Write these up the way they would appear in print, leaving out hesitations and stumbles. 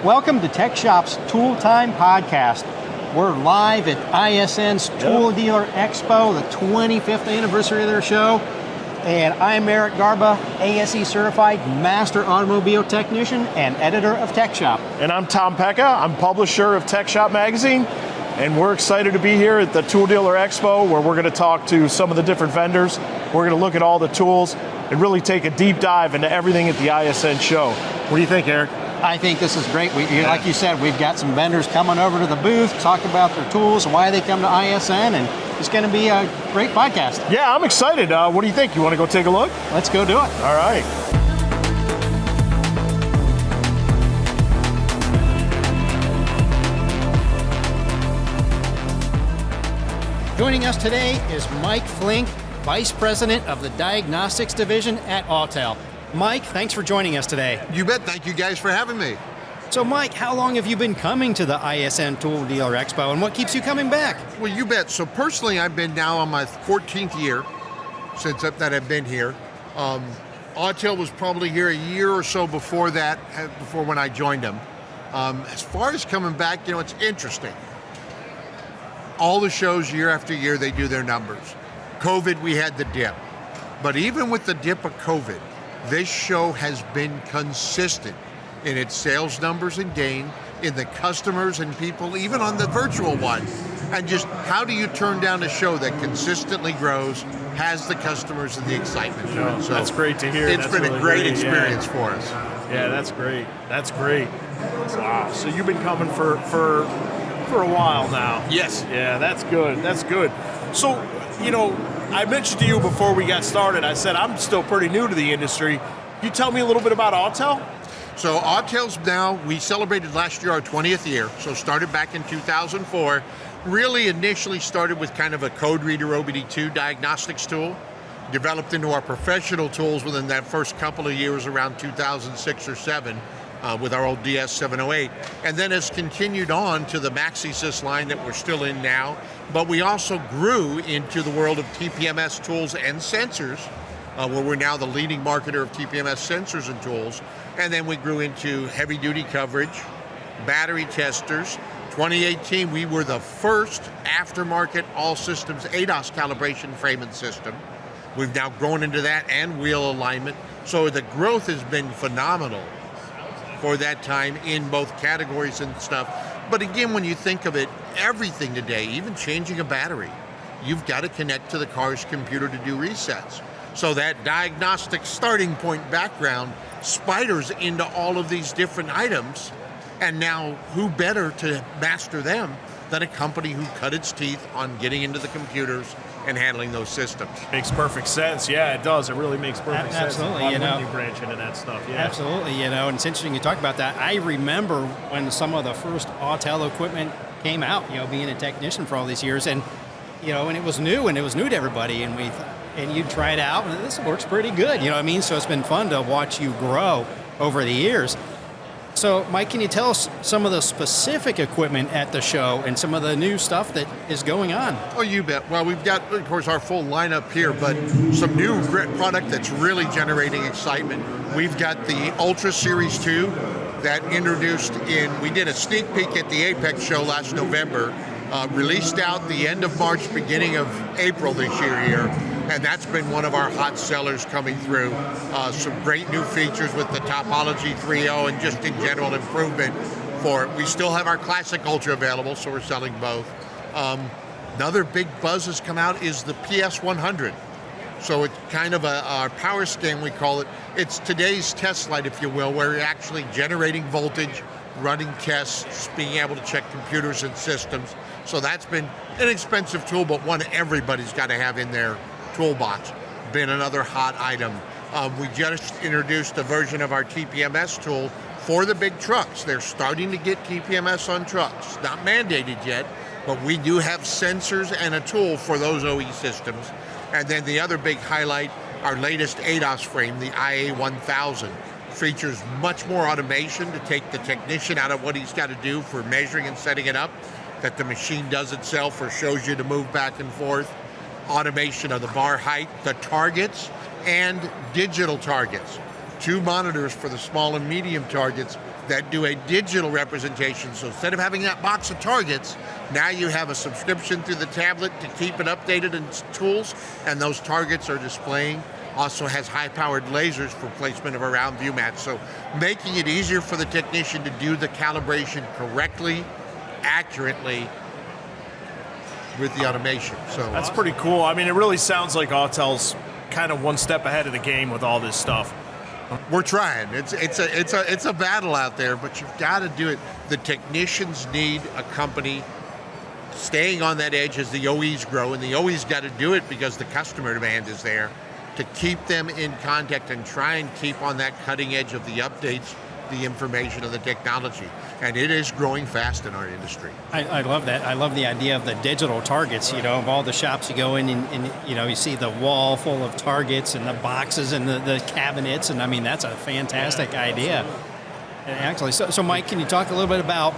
Welcome to TechShop's Tool Time Podcast. We're live at ISN's Tool Dealer Expo, the 25th anniversary of their show. And I'm Eric Garbe, ASE Certified Master Automobile Technician and Editor of TechShop. And I'm Tom Pecka. I'm publisher of TechShop Magazine. And we're excited to be here at the Tool Dealer Expo, where we're going to talk to some of the different vendors. We're going to look at all the tools and really take a deep dive into everything at the ISN show. What do you think, Eric? I think this is great. Like you said, we've got some vendors coming over to the booth, talk about their tools, why they come to ISN, and it's going to be a great podcast. Yeah, I'm excited. What do you think? You want to go take a look? Let's go do it. All right. Joining us today is Mike Flink, Vice President of the Diagnostics Division at Autel. Mike, thanks for joining us today. You bet. Thank you guys for having me. So Mike, how long have you been coming to the ISN Tool Dealer Expo, and what keeps you coming back? Well, you bet. So personally, I've been now on my 14th year since that I've been here. Autel was probably here a year or so before that, before when I joined them. As far as coming back, it's interesting. All the shows year after year, they do their numbers. COVID, we had the dip. But even with the dip of COVID, this show has been consistent in its sales numbers and gain, in the customers and people, even on the virtual one. And just how do you turn down a show that consistently grows, has the customers and the excitement to it? So that's great to hear. It's been really a great experience for us. Yeah, that's great. That's great. Wow. So you've been coming for a while now. Yes. Yeah, that's good. That's good. So, I mentioned to you before we got started, I said I'm still pretty new to the industry. You tell me a little bit about Autel? So Autel's now, we celebrated last year our 20th year, so started back in 2004. Really initially started with kind of a code reader OBD2 diagnostics tool, developed into our professional tools within that first couple of years around 2006 or 7. With our old DS708, and then has continued on to the MaxiSys line that we're still in now, but we also grew into the world of TPMS tools and sensors, where we're now the leading marketer of TPMS sensors and tools, and then we grew into heavy-duty coverage, battery testers. 2018, we were the first aftermarket all-systems ADAS calibration frame and system. We've now grown into that and wheel alignment, so the growth has been phenomenal for that time in both categories and stuff. But again, when you think of it, everything today, even changing a battery, you've got to connect to the car's computer to do resets. So that diagnostic starting point background spiders into all of these different items, and now who better to master them than a company who cut its teeth on getting into the computers and handling those systems. Makes perfect sense. Yeah, it does. It really makes perfect sense. Absolutely, Why wouldn't you branch into that stuff? Yeah. Absolutely, and it's interesting you talk about that. I remember when some of the first Autel equipment came out, being a technician for all these years, and and it was new to everybody, and you'd try it out, and this works pretty good, So it's been fun to watch you grow over the years. So, Mike, can you tell us some of the specific equipment at the show and some of the new stuff that is going on? Oh, you bet. Well, we've got, of course, our full lineup here, but some new great product that's really generating excitement. We've got the Ultra Series 2 that introduced we did a sneak peek at the Apex show last November, released out the end of March, beginning of April this year here. And that's been one of our hot sellers coming through. Some great new features with the Topology 3.0 and just in general improvement for it. We still have our Classic Ultra available, so we're selling both. Another big buzz has come out is the PS100. So it's kind of our power scan, we call it. It's today's test light, if you will, where you're actually generating voltage, running tests, being able to check computers and systems. So that's been an expensive tool, but one everybody's got to have in their toolbox. Been another hot item. We just introduced a version of our TPMS tool for the big trucks. They're starting to get TPMS on trucks. Not mandated yet, but we do have sensors and a tool for those OE systems. And then the other big highlight, our latest ADAS frame, the IA1000, features much more automation to take the technician out of what he's got to do for measuring and setting it up, that the machine does itself or shows you to move back and forth. Automation of the bar height, the targets, and digital targets. 2 monitors for the small and medium targets that do a digital representation. So instead of having that box of targets, now you have a subscription through the tablet to keep it updated in tools, and those targets are displaying. Also has high-powered lasers for placement of a round view mats. So making it easier for the technician to do the calibration correctly, accurately, with the automation. So that's pretty cool. I mean, it really sounds like Autel's kind of one step ahead of the game with all this stuff. We're trying. It's a battle out there, but you've got to do it. The technicians need a company staying on that edge as the OEs grow, and the OEs got to do it because the customer demand is there, to keep them in contact and try and keep on that cutting edge of the updates, the information, and the technology. And it is growing fast in our industry. I love that. I love the idea of the digital targets, of all the shops you go in and you see the wall full of targets and the boxes and the cabinets, and I mean, that's a fantastic idea. And actually, so Mike, can you talk a little bit about,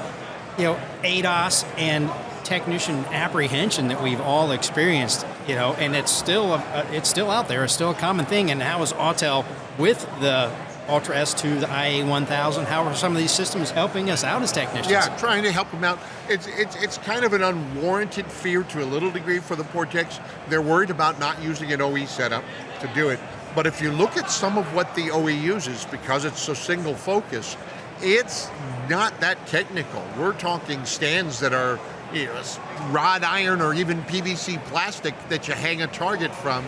ADAS and technician apprehension that we've all experienced, and it's still out there, it's still a common thing, and how is Autel with the Ultra S2, the IA1000, how are some of these systems helping us out as technicians? Yeah, trying to help them out. It's kind of an unwarranted fear to a little degree for the poor techs. They're worried about not using an OE setup to do it. But if you look at some of what the OE uses, because it's so single focus, it's not that technical. We're talking stands that are rod iron or even PVC plastic that you hang a target from.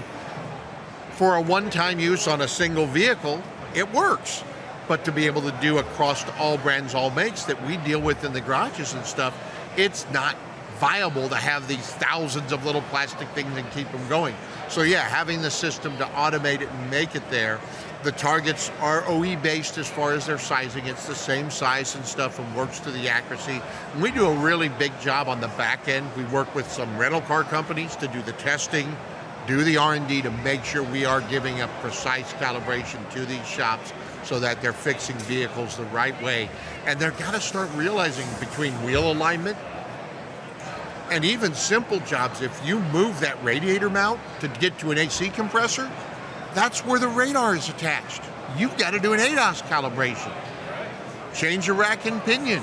For a one-time use on a single vehicle, it works. But to be able to do across all brands, all makes that we deal with in the garages and stuff, it's not viable to have these thousands of little plastic things and keep them going. So yeah, having the system to automate it and make it there. The targets are OE based as far as their sizing. It's the same size and stuff and works to the accuracy. And we do a really big job on the back end. We work with some rental car companies to do the testing, do the R&D to make sure we are giving a precise calibration to these shops so that they're fixing vehicles the right way. And they've got to start realizing between wheel alignment and even simple jobs, if you move that radiator mount to get to an AC compressor, that's where the radar is attached. You've got to do an ADAS calibration. Change your rack and pinion.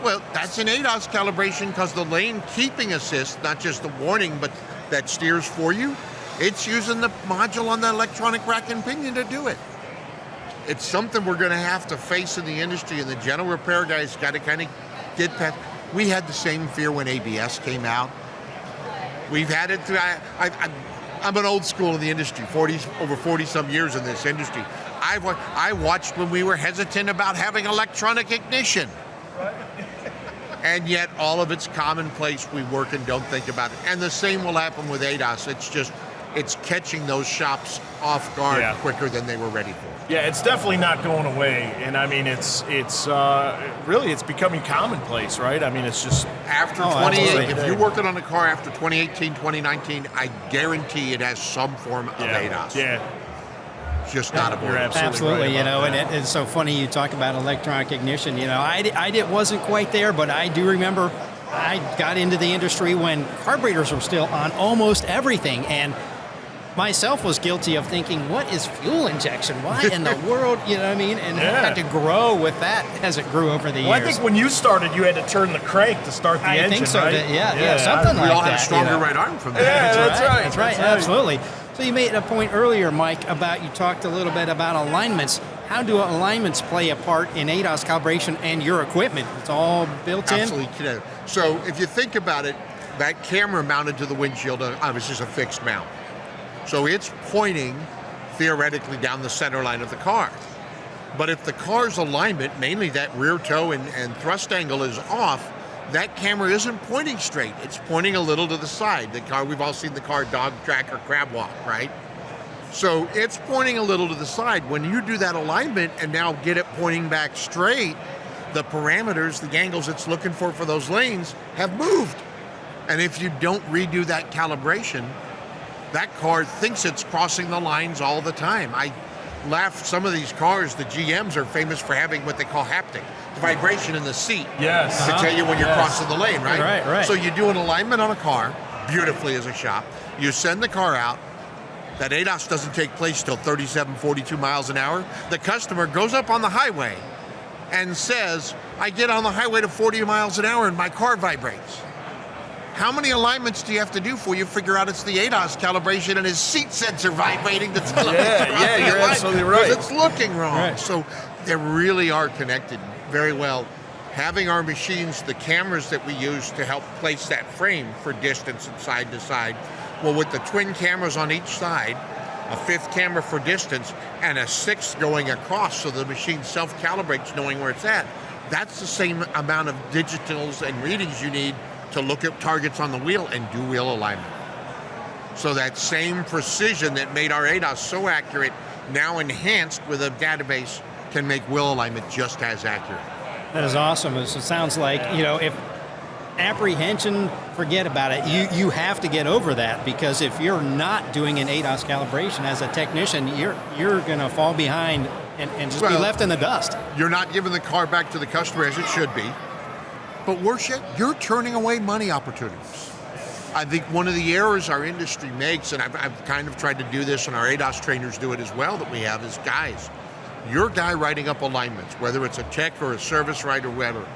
Well, that's an ADAS calibration because the lane keeping assist, not just the warning, but that steers for you, it's using the module on the electronic rack and pinion to do it. It's something we're going to have to face in the industry, and the general repair guys got to kind of get past. We had the same fear when ABS came out. We've had it through, I'm an old school in the industry, over 40 some years in this industry. I watched when we were hesitant about having electronic ignition. And yet all of it's commonplace. We work and don't think about it. And the same will happen with ADAS. It's catching those shops off guard quicker than they were ready for. Yeah, it's definitely not going away. And I mean, it's really, it's becoming commonplace, right? I mean, it's just... After 2018, if you're working on a car after 2018, 2019, I guarantee it has some form of ADAS. Yeah. Just not You're avoidable. Absolutely, and it's so funny you talk about electronic ignition. I wasn't quite there, but I do remember I got into the industry when carburetors were still on almost everything, and myself was guilty of thinking, what is fuel injection? Why in the world, you know what I mean? And I had to grow with that as it grew over the years. Well, I think when you started, you had to turn the crank to start the engine, I think so, right? Something like that. We all had a stronger right arm from that. Yeah, That's right, absolutely. So you made a point earlier, Mike, you talked a little bit about alignments. How do alignments play a part in ADAS calibration and your equipment? It's all built in? Absolutely. So if you think about it, that camera mounted to the windshield obviously is a fixed mount. So it's pointing theoretically down the center line of the car. But if the car's alignment, mainly that rear toe and thrust angle is off, that camera isn't pointing straight. It's pointing a little to the side. The car, we've all seen the car dog track or crab walk, right? So it's pointing a little to the side. When you do that alignment and now get it pointing back straight, the parameters, the angles it's looking for those lanes have moved. And if you don't redo that calibration, that car thinks it's crossing the lines all the time. I laugh, some of these cars, the GMs are famous for having what they call haptic, the vibration in the seat to tell you when you're crossing the lane, right? Right. So you do an alignment on a car, beautifully as a shop, you send the car out, that ADAS doesn't take place till 37, 42 miles an hour. The customer goes up on the highway and says, I get on the highway to 40 miles an hour and my car vibrates. How many alignments do you have to do before you figure out it's the ADAS calibration and his seat sensor vibrating to tell him you're absolutely right. because it's looking wrong. Right. So they really are connected very well. Having our machines, the cameras that we use to help place that frame for distance and side to side, well, with the twin cameras on each side, a fifth camera for distance, and a sixth going across so the machine self-calibrates knowing where it's at, that's the same amount of digitals and readings you need to look at targets on the wheel and do wheel alignment. So that same precision that made our ADAS so accurate, now enhanced with a database, can make wheel alignment just as accurate. That is awesome. It sounds like, if apprehension, forget about it. You have to get over that, because if you're not doing an ADAS calibration as a technician, you're going to fall behind and just be left in the dust. You're not giving the car back to the customer as it should be, but worse yet, you're turning away money opportunities. I think one of the errors our industry makes, and I've kind of tried to do this, and our ADAS trainers do it as well, that we have, is guys, your guy writing up alignments, whether it's a tech or a service writer or whatever,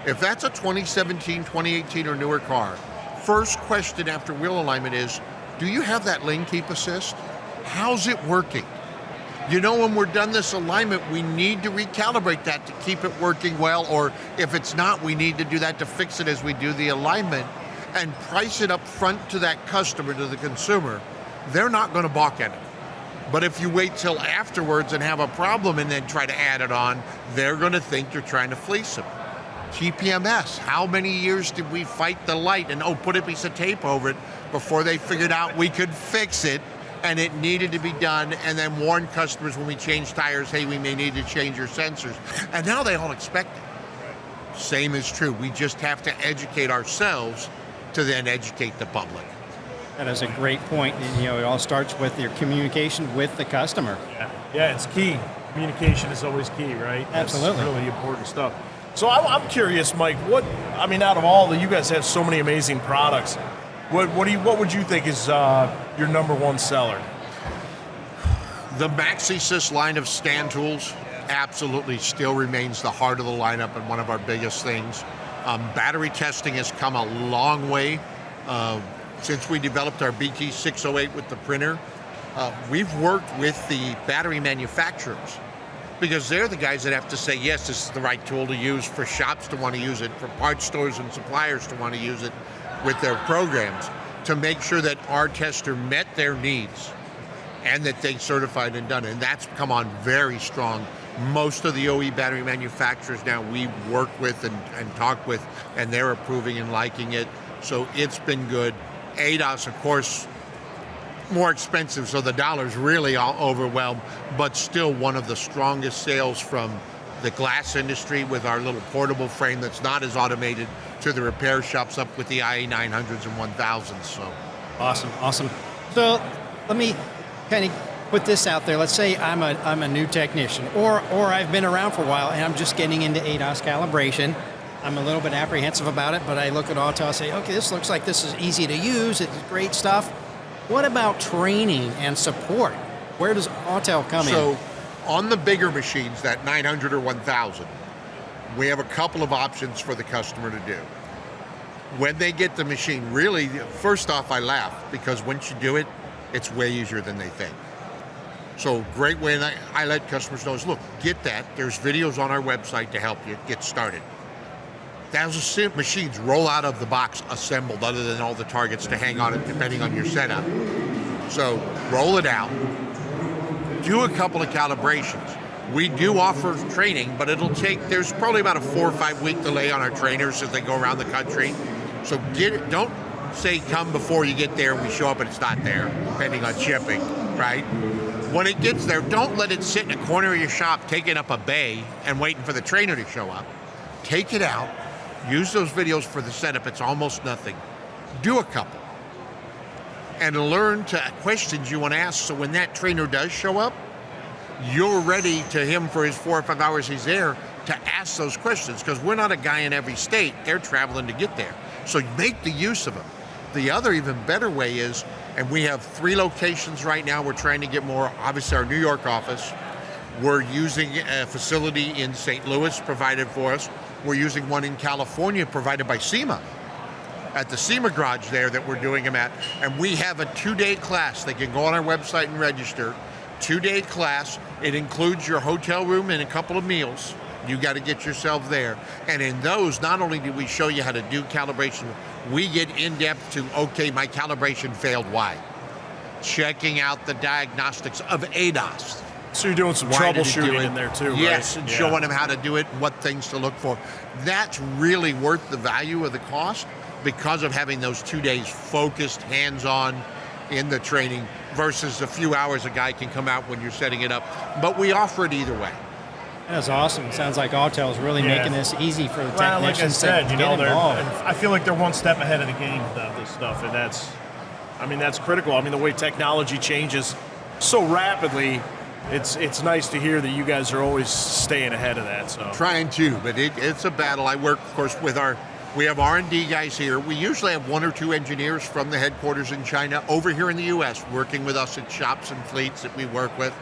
if that's a 2017, 2018 or newer car, first question after wheel alignment is, do you have that lane keep assist? How's it working? When we're done this alignment, we need to recalibrate that to keep it working well, or if it's not, we need to do that to fix it as we do the alignment, and price it up front to that customer, to the consumer. They're not going to balk at it. But if you wait till afterwards and have a problem and then try to add it on, they're going to think you're trying to fleece them. TPMS, how many years did we fight the light and put a piece of tape over it before they figured out we could fix it and it needed to be done, and then warn customers when we change tires, hey, we may need to change your sensors. And now they all expect it. Same is true. We just have to educate ourselves to then educate the public. That is a great point. And, it all starts with your communication with the customer. Yeah, it's key. Communication is always key, right? Absolutely. That's really important stuff. So I'm curious, Mike, out of all you guys have so many amazing products, what would you think is your number one seller? The MaxiSys line of stand tools absolutely still remains the heart of the lineup and one of our biggest things. Battery testing has come a long way. Since we developed our BT608 with the printer, we've worked with the battery manufacturers, because they're the guys that have to say, yes, this is the right tool to use, for shops to want to use it, for parts stores and suppliers to want to use it with their programs, to make sure that our tester met their needs and that they certified and done it. And that's come on very strong. Most of the OE battery manufacturers now we work with and talk with, and they're approving and liking it. So it's been good. ADAS, of course, more expensive, so the dollars really all overwhelm, but still one of the strongest sales from the glass industry with our little portable frame that's not as automated, to the repair shops up with the IA900s and 1000s. So Awesome. So let me kind of put this out there. Let's say I'm a new technician, or I've been around for a while and I'm just getting into ADAS calibration. I'm a little bit apprehensive about it, but I look at Autel and say, okay, this looks like this is easy to use, it's great stuff. What about training and support? Where does Autel come in? So on the bigger machines, that 900 or 1000, we have a couple of options for the customer to do. When they get the machine, really, first off, I laugh, because once you do it, it's way easier than they think. So great way, and I let customers know is, look, get that. There's videos on our website to help you get started. Thousands of machines roll out of the box assembled, other than all the targets to hang on it depending on your setup. So roll it out, do a couple of calibrations. We do offer training, but there's probably about a 4 or 5 week delay on our trainers as they go around the country. So don't say come before you get there and we show up and it's not there, depending on shipping, right? When it gets there, don't let it sit in a corner of your shop taking up a bay and waiting for the trainer to show up. Take it out. Use those videos for the setup. It's almost nothing. Do a couple. And learn questions you want to ask, so when that trainer does show up, you're ready to him for his 4 or 5 hours he's there to ask those questions, because we're not a guy in every state. They're traveling to get there. So make the use of them. The other even better way is, and we have 3 locations right now, we're trying to get more, obviously our New York office, We're using a facility in St. Louis provided for us. We're using one in California provided by SEMA, at the SEMA garage there that we're doing them at. And we have a 2-day class. They can go on our website and register. 2-day class. It includes your hotel room and a couple of meals. You got to get yourself there. And in those, not only do we show you how to do calibration, we get in depth to, okay, my calibration failed, why? Checking out the diagnostics of ADAS. So you're doing some Why did it do troubleshooting it? in there too, Yes, right? and showing them how to do it, what things to look for. That's really worth the value of the cost because of having those 2 days focused, hands-on in the training versus a few hours a guy can come out when you're setting it up. But we offer it either way. That's awesome. It sounds like Autel is really making this easy for the Well, like I technicians said, to you get know, involved. I feel like they're one step ahead of the game with this stuff, and that's critical. I mean, the way technology changes so rapidly, it's nice to hear that you guys are always staying ahead of that. So Trying to, but it's a battle. I work, of course, we have R&D guys here. We usually have 1 or 2 engineers from the headquarters in China over here in the U.S. working with us at shops and fleets that we work with.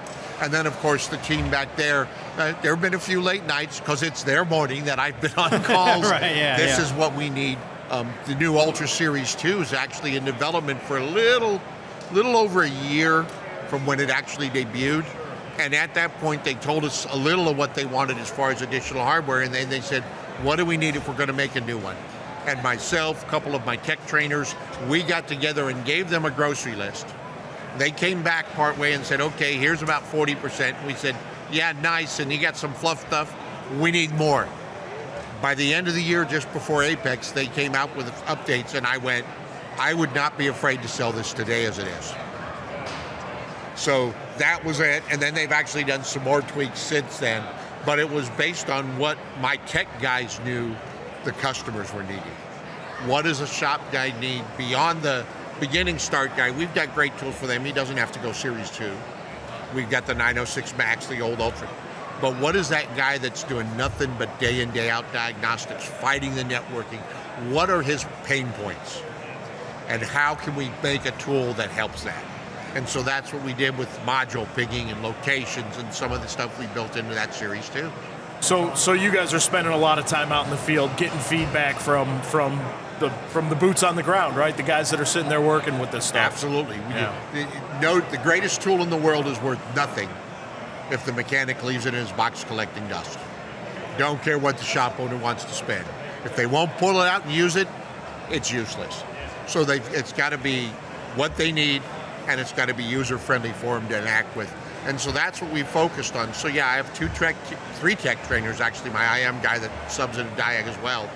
And then, of course, the team back there. There have been a few late nights because it's their morning that I've been on calls. Right, yeah, this yeah. is what we need. The new Ultra Series 2 is actually in development for a little over a year from when it actually debuted. And at that point, they told us a little of what they wanted as far as additional hardware. And then they said, what do we need if we're going to make a new one? And myself, a couple of my tech trainers, we got together and gave them a grocery list. They came back partway and said, okay, here's about 40%. We said, yeah, nice, and you got some fluff stuff. We need more. By the end of the year, just before Apex, they came out with updates, and I went, I would not be afraid to sell this today as it is. So that was it, and then they've actually done some more tweaks since then, but it was based on what my tech guys knew the customers were needing. What does a shop guy need beyond the beginning start guy? We've got great tools for them. He doesn't have to go Series 2. We've got the 906 Max, the old Ultra. But what is that guy that's doing nothing but day in, day out diagnostics, fighting the networking? What are his pain points? And how can we make a tool that helps that? And so that's what we did with module picking and locations and some of the stuff we built into that Series 2. So you guys are spending a lot of time out in the field getting feedback from the boots on the ground, right? The guys that are sitting there working with this stuff. Absolutely. Yeah. The greatest tool in the world is worth nothing if the mechanic leaves it in his box collecting dust. Don't care what the shop owner wants to spend. If they won't pull it out and use it, it's useless. So it's got to be what they need, and it's got to be user-friendly for them to interact with. And so that's what we focused on. So yeah, I have 3 tech trainers, actually. My IM guy that subs at Diag as well.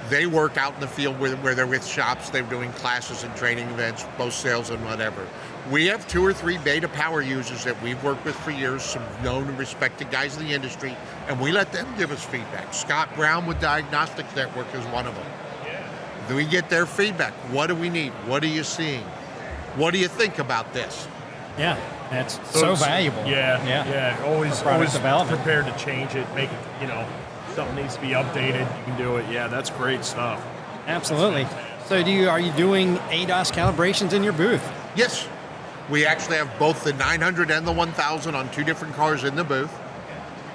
They work out in the field where they're with shops. They're doing classes and training events, both sales and whatever. We have 2 or 3 beta power users that we've worked with for years, some known and respected guys in the industry, and we let them give us feedback. Scott Brown with Diagnostics Network is one of them. Then we get their feedback. What do we need? What are you seeing? What do you think about this? Yeah, that's so valuable. Yeah. Always development. prepared to change it, make it, something needs to be updated, you can do it. Yeah, that's great stuff. Absolutely. So are you doing ADAS calibrations in your booth? Yes. We actually have both the 900 and the 1000 on 2 different cars in the booth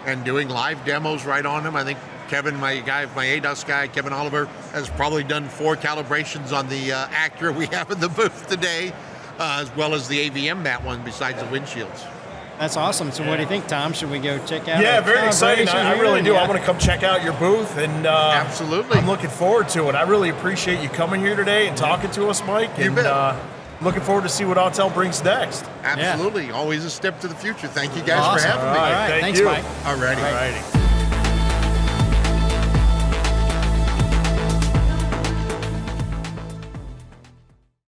and doing live demos right on them. I think Kevin, my ADAS guy, Kevin Oliver, has probably done 4 calibrations on the Acura we have in the booth today, as well as the AVM mat one besides the windshields. That's awesome. So what do you think, Tom? Should we go check out? Yeah, very exciting. I really do. Yeah. I want to come check out your booth, and absolutely, I'm looking forward to it. I really appreciate you coming here today and talking to us, Mike. You bet. Looking forward to see what Autel brings next. Absolutely. Always a step to the future. Thank you guys for having me. All right. Thank Thanks, you. Mike. Alrighty. Alrighty.